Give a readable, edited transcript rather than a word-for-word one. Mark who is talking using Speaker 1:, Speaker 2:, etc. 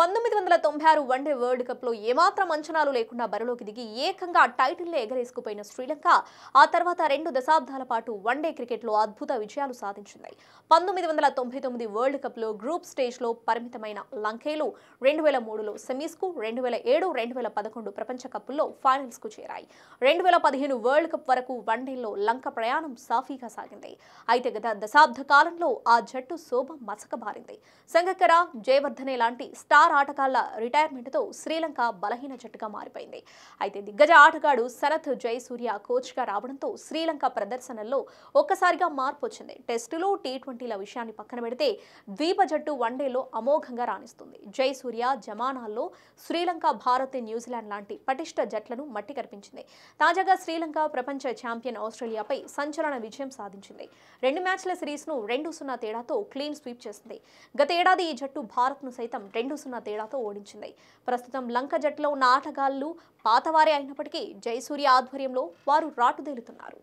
Speaker 1: 1996 one day world cup లో ఏమాత్రం అంచనాలు లేకుండా బరిలోకి దిగి ఏకంగా టైటిల్ ఎగరేసుకుపోయిన శ్రీలంక ఆ తర్వాత 2 దశాబ్దాల పాటు వన్డే క్రికెట్ లో అద్భుత విజయాలు సాధించింది. 1999 వరల్డ్ కప్ లో గ్రూప్ స్టేజ్ లో పరిమితమైన లంకేలు 2003లో సెమీస్ కు, 2007, 2011 ప్రపంచ కప్పుల్లో ఫైనల్స్ కు చేరాయి. 2015 వరల్డ్ కప్ వరకు వన్డేల్లో లంక ప్రయాణం సాఫీగా సాగింది. అయితే గత దశాబ్ద కాలంలో ఆ జట్టు శోభ మసకబారింది. సంగక్కర, జయవర్ధనే లాంటి స్టార్ ఆటగాళ్ల రిటైర్మెంట్ తో శ్రీలంక బలహీన జట్టుగా మారిపోయింది. అయితే దిగ్గజ ఆటగాడు సనత్ జయసూర్య కోచ్ గా రావడంతో శ్రీలంక ప్రదర్శనల్లో ఒక్కసారిగా మార్పు వచ్చింది. టెస్టులు, టీ20ల విషయాన్ని పక్కన పెడితే ద్వీప జట్టు వన్డేలో అమోఘంగా రాణిస్తుంది. జయసూర్య జమానాల్లో శ్రీలంక, భారత్, న్యూజిలాండ్ లాంటి పటిష్ట జట్లను మట్టి కనిపించింది. తాజాగా శ్రీలంక ప్రపంచ ఛాంపియన్ ఆస్ట్రేలియాపై సంచలన విజయం సాధించింది. 2 మ్యాచ్ల సిరీస్ ను 2-0 తేడాతో క్లీన్ స్వీప్ చేసింది. గత ఏడాది ఈ జట్టు భారత్ ను సైతం 2-0 తేడాతో ఓడించింది. ప్రస్తుతం లంక జట్టులో ఉన్న ఆటగాళ్లు పాతవారే అయినప్పటికీ జయసూర్య ఆధ్వర్యంలో వారు రాటుదేలుతున్నారు.